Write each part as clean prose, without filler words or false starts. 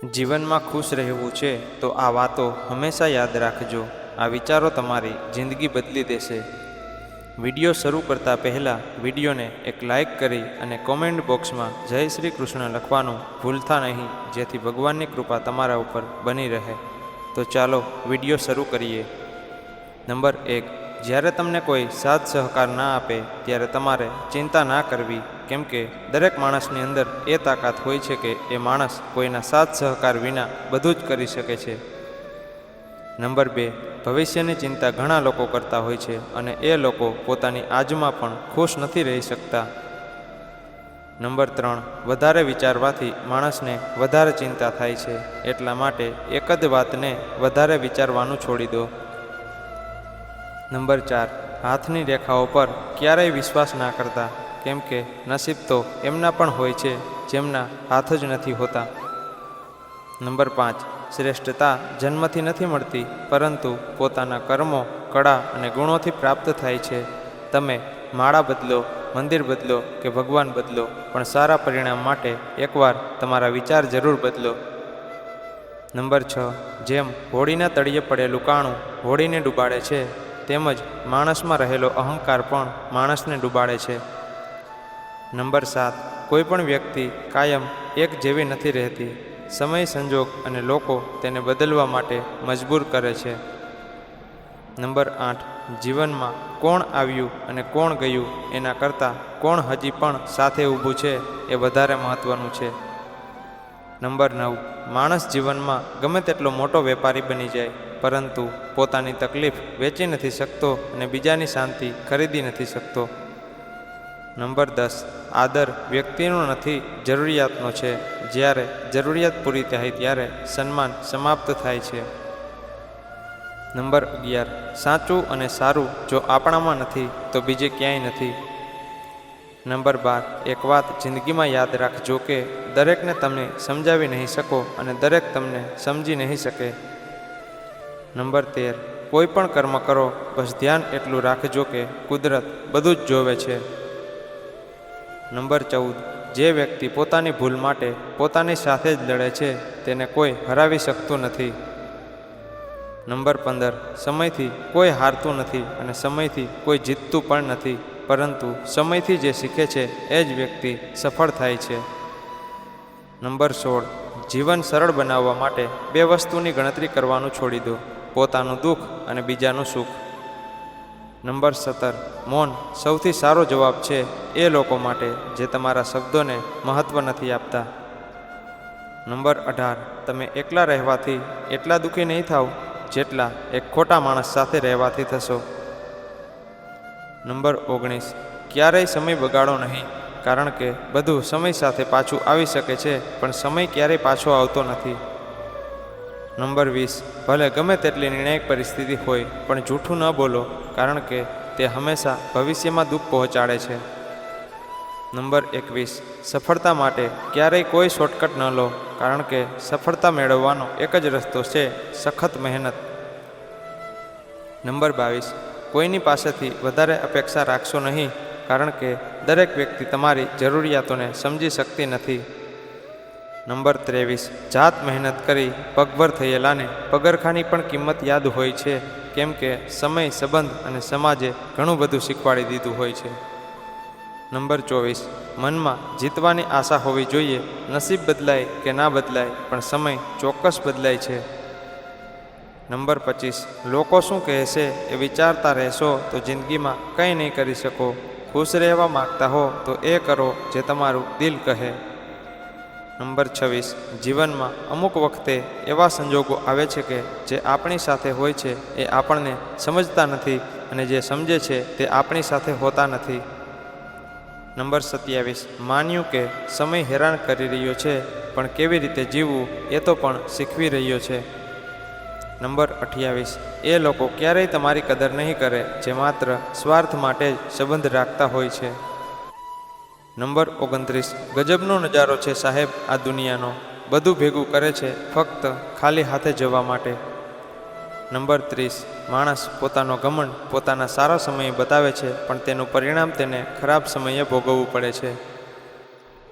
જીવનમાં ખુશ રહેવું છે તો આ વાતો હંમેશા યાદ રાખજો. આ વિચારો તમારી જિંદગી બદલી દેશે. વિડીયો શરૂ કરતા પહેલાં વિડીયોને એક લાઇક કરી અને કોમેન્ટ બોક્સમાં જય શ્રી કૃષ્ણ લખવાનું ભૂલતા નહીં, જેથી ભગવાનની કૃપા તમારા ઉપર બની રહે. તો ચાલો વિડીયો શરૂ કરીએ. નંબર 1. જ્યારે તમને કોઈ સાથ સહકાર ના આપે ત્યારે તમારે ચિંતા ના કરવી, કેમ કે દરેક માણસની અંદર એ તાકાત હોય છે કે એ માણસ કોઈના સાથ સહકાર વિના બધું જ કરી શકે છે. નંબર 2. ભવિષ્યની ચિંતા ઘણા લોકો કરતા હોય છે અને એ લોકો પોતાની આજમાં પણ ખુશ નથી રહી શકતા. નંબર 3. વધારે વિચારવાથી માણસને વધારે ચિંતા થાય છે, એટલા માટે એક જ વાતને વધારે વિચારવાનું છોડી દો. નંબર 4. હાથની રેખાઓ પર ક્યારેય વિશ્વાસ ના કરતા, કેમ કે નસીબ તો એમના પણ હોય છે જેમના હાથ જ નથી હોતા. નંબર 5. શ્રેષ્ઠતા જન્મથી નથી મળતી, પરંતુ પોતાના કર્મો, કળા અને ગુણોથી પ્રાપ્ત થાય છે. તમે માળા બદલો, મંદિર બદલો કે ભગવાન બદલો, પણ સારા પરિણામ માટે એકવાર તમારા વિચાર જરૂર બદલો. નંબર 6. જેમ હોડીના તળિયે પડેલું કાણું હોડીને ડૂબાડે છે, તેમજ માણસમાં રહેલો અહંકાર પણ માણસને ડૂબાડે છે. નંબર 7. કોઈ પણ વ્યક્તિ કાયમ એક જેવી નથી રહેતી. સમય, સંજોગ અને લોકો તેને બદલવા માટે મજબૂર કરે છે. નંબર 8. જીવનમાં કોણ આવ્યું અને કોણ ગયું એના કરતાં કોણ હજી પણ સાથે ઊભું છે એ વધારે મહત્ત્વનું છે. નંબર 9. માણસ જીવનમાં ગમે તેટલો મોટો વેપારી બની જાય, પરંતુ પોતાની તકલીફ વેચી નથી શકતો અને બીજાની શાંતિ ખરીદી નથી શકતો. નંબર 10. આદર વ્યક્તિનો નથી, જરૂરિયાતનો છે. જ્યારે જરૂરિયાત પૂરી થાય ત્યારે સન્માન સમાપ્ત થાય છે. નંબર 11. સાચું અને સારું જો આપણામાં નથી તો બીજે ક્યાંય નથી. નંબર 12. એક વાત જિંદગીમાં યાદ રાખજો કે દરેકને તમે સમજાવી નહીં શકો અને દરેક તમને સમજી નહીં શકે. નંબર 13. કોઈ પણ કર્મ કરો, બસ ધ્યાન એટલું રાખજો કે કુદરત બધું જ જોવે છે. નંબર 14. જે વ્યક્તિ પોતાની ભૂલ માટે પોતાની સાથે જ લડે છે તેને કોઈ હરાવી શકતું નથી. નંબર 15. સમયથી કોઈ હારતું નથી અને સમયથી કોઈ જીતતું પણ નથી, પરંતુ સમયથી જે શીખે છે એ જ વ્યક્તિ સફળ થાય છે. નંબર 16. જીવન સરળ બનાવવા માટે 2 વસ્તુની ગણતરી કરવાનું છોડી દો: પોતાનું દુઃખ અને બીજાનું સુખ. નંબર 17. મૌન સૌથી સારો જવાબ છે એ લોકો માટે જે તમારા શબ્દોને મહત્ત્વ નથી આપતા. નંબર 18. તમે એકલા રહેવાથી એટલા દુઃખી નહીં થાવ જેટલા એક ખોટા માણસ સાથે રહેવાથી થશો. નંબર 19. ક્યારેય સમય બગાડો નહીં, કારણ કે બધું સમય સાથે પાછું આવી શકે છે, પણ સમય ક્યારેય પાછો આવતો નથી. નંબર 20. ભલે ગમે તેટલી નિર્ણાયક પરિસ્થિતિ હોય, પણ જૂઠું ન બોલો, કારણ કે તે હંમેશા ભવિષ્યમાં દુઃખ પહોંચાડે છે. નંબર 21. સફળતા માટે ક્યારેય કોઈ શોર્ટકટ ન લો, કારણ કે સફળતા મેળવવાનો એક જ રસ્તો છે: સખત મહેનત. નંબર 22. કોઈની પાસેથી વધારે અપેક્ષા રાખશો નહીં, કારણ કે દરેક વ્યક્તિ તમારી જરૂરિયાતોને સમજી શકતી નથી. નંબર 23. જાત મહેનત કરી પગભર થયેલાને પગરખાંની પણ કિંમત યાદ હોય છે, કેમ કે સમય, સંબંધ અને સમાજે ઘણું બધું શીખવાડી દીધું હોય છે. નંબર 24. મનમાં જીતવાની આશા હોવી જોઈએ. નસીબ બદલાય કે ના બદલાય, પણ સમય ચોક્કસ બદલાય છે. નંબર 25. લોકો શું કહેશે એ વિચારતા રહેશો તો જિંદગીમાં કંઈ નહીં કરી શકો. ખુશ રહેવા માગતા હો તો એ કરો જે તમારું દિલ કહે. નંબર 26. જીવનમાં અમુક વખતે એવા સંજોગો આવે છે કે જે આપણી સાથે હોય છે એ આપણને સમજતા નથી, અને જે સમજે છે તે આપણી સાથે હોતા નથી. નંબર 27. માન્યું કે સમય હેરાન કરી રહ્યો છે, પણ કેવી રીતે જીવવું એ તો પણ શીખવી રહ્યો છે. નંબર 28. એ લોકો ક્યારેય તમારી કદર નહીં કરે જે માત્ર સ્વાર્થ માટે જ સંબંધ રાખતા હોય છે. નંબર 29. ગજબનો નજારો છે સાહેબ આ દુનિયાનો, બધું ભેગું કરે છે ફક્ત ખાલી હાથે જવા માટે. નંબર 30. માણસ પોતાનો ઘમંડ પોતાના સારા સમયે બતાવે છે, પણ તેનું પરિણામ તેને ખરાબ સમયે ભોગવવું પડે છે.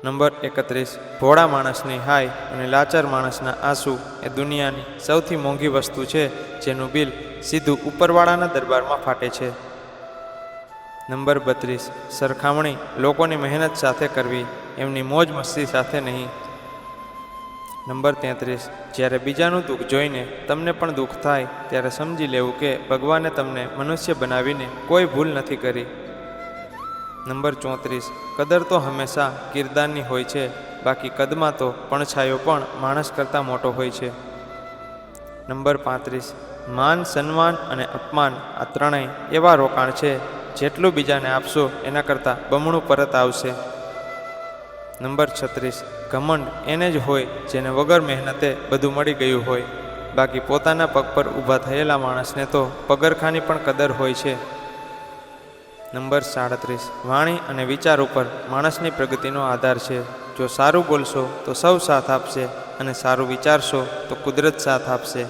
નંબર 31, ભોળા માણસની હાય અને લાચાર માણસના આંસુ એ દુનિયાની સૌથી મોંઘી વસ્તુ છે, જેનું બિલ સીધું ઉપરવાળાના દરબારમાં ફાટે છે. નંબર 32, સરખામણી લોકોની મહેનત સાથે કરવી, એમની મોજ મસ્તી સાથે નહીં. નંબર 33, જ્યારે બીજાનું દુઃખ જોઈને તમને પણ દુઃખ થાય ત્યારે સમજી લેવું કે ભગવાને તમને મનુષ્ય બનાવીને કોઈ ભૂલ નથી કરી. નંબર 34, કદર તો હંમેશા કિરદારની હોય છે, બાકી કદમાં તો પડછાયો પણ માણસ કરતાં મોટો હોય છે. નંબર 35, માન, સન્માન અને અપમાન આ ત્રણેય એવા રોકાણ છે, જેટલું બીજાને આપશો એના કરતાં બમણું પરત આવશે. નંબર 36, ઘમંડ એને જ હોય જેને વગર મહેનતે બધું મળી ગયું હોય, બાકી પોતાના પગ પર ઊભા થયેલા માણસને તો પગરખાની પણ કદર હોય છે. નંબર 37, વાણી અને વિચાર ઉપર માણસની પ્રગતિનો આધાર છે. જો સારું બોલશો તો સૌ સાથ આપશે અને સારું વિચારશો તો કુદરત સાથ આપશે.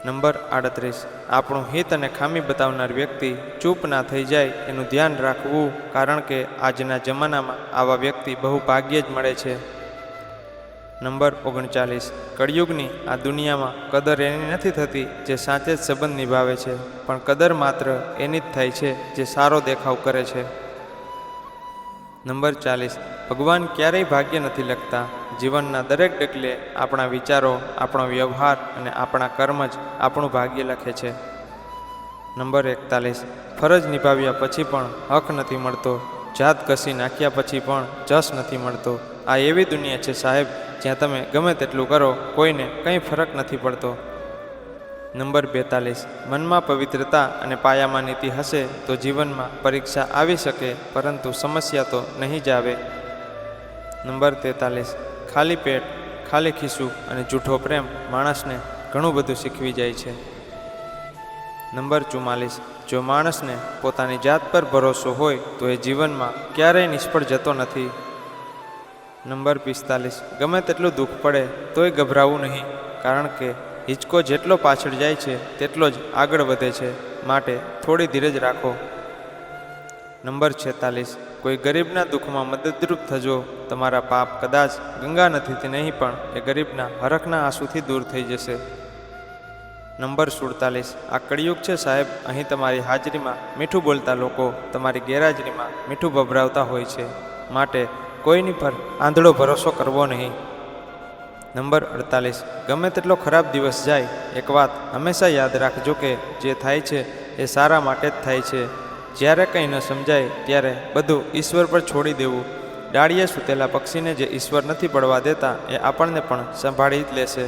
નંબર 38, આપણું હિત અને ખામી બતાવનાર વ્યક્તિ ચૂપ ના થઈ જાય એનું ધ્યાન રાખવું, કારણ કે આજના જમાનામાં આવા વ્યક્તિ બહુ ભાગ્યે જ મળે છે. નંબર 39, કળિયુગની આ દુનિયામાં કદર એની નથી થતી જે સાચે જ સંબંધ નિભાવે છે, પણ કદર માત્ર એની જ થાય છે જે સારો દેખાવ કરે છે. નંબર 40, ભગવાન ક્યારેય ભાગ્ય નથી લખતા. જીવનના દરેક ડગલે આપણા વિચારો, આપણો વ્યવહાર અને આપણા કર્મ જ આપણું ભાગ્ય લખે છે. નંબર 41, ફરજ નિભાવ્યા પછી પણ હક નથી મળતો, જાત ઘસી નાખ્યા પછી પણ જસ નથી મળતો. આ એવી દુનિયા છે સાહેબ, જ્યાં તમે ગમે તેટલું કરો કોઈને કંઈ ફરક નથી પડતો. નંબર 42, મનમાં પવિત્રતા અને પાયામાં નીતિ હશે તો જીવનમાં પરીક્ષા આવી શકે, પરંતુ સમસ્યા તો નહીં જ આવે. નંબર 43, ખાલી પેટ, ખાલી ખિસ્સું અને જૂઠો પ્રેમ માણસને ઘણું બધું શીખવી જાય છે. નંબર 44, જો માણસને પોતાની જાત પર ભરોસો હોય તો એ જીવનમાં ક્યારેય નિષ્ફળ જતો નથી. નંબર 45, ગમે તેટલું દુઃખ પડે તોય ગભરાવું નહીં, કારણ કે હિંચકો જેટલો પાછળ જાય છે તેટલો જ આગળ વધે છે, માટે થોડી ધીરજ રાખો. નંબર 46, કોઈ ગરીબના દુઃખમાં મદદરૂપ થજો. તમારા પાપ કદાચ ગંગા નદીથી નહીં પણ એ ગરીબના હરખના આંસુથી દૂર થઈ જશે. નંબર 47, આ કળિયુગ છે સાહેબ, અહીં તમારી હાજરીમાં મીઠું બોલતા લોકો તમારી ગેરહાજરીમાં મીઠું ભભરાવતા હોય છે, માટે કોઈની પર આંધળો ભરોસો કરવો નહીં. નંબર 48, ગમે તેટલો ખરાબ દિવસ જાય, એક વાત હંમેશા યાદ રાખજો કે જે થાય છે એ સારા માટે જ થાય છે. જ્યારે કંઈ ન સમજાય ત્યારે બધું ઈશ્વર પર છોડી દેવું. ડાળીએ સૂતેલા પક્ષીને જે ઈશ્વર નથી પડવા દેતા એ આપણને પણ સંભાળી જ લેશે.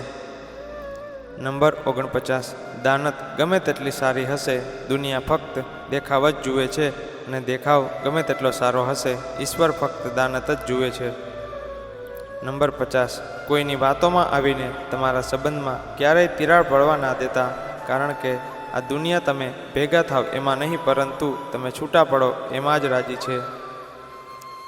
નંબર 49, દાનત ગમે તેટલી સારી હશે, દુનિયા ફક્ત દેખાવ જ જુએ છે, અને દેખાવ ગમે તેટલો સારો હશે, ઈશ્વર ફક્ત દાનત જ જુએ છે. નંબર 50, કોઈની વાતોમાં આવીને તમારા સંબંધમાં ક્યારેય તિરાડ પડવા ના દેતા, કારણ કે આ દુનિયા તમે ભેગા થાવ એમાં નહીં, પરંતુ તમે છૂટા પડો એમાં જ રાજી છે.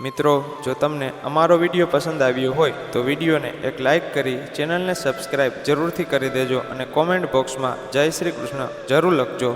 મિત્રો, જો તમને અમારો વિડીયો પસંદ આવ્યો હોય તો વિડીયોને એક લાઈક કરી ચેનલને સબસ્ક્રાઈબ જરૂરથી કરી દેજો અને કોમેન્ટ બોક્સમાં જય શ્રી કૃષ્ણ જરૂર લખજો.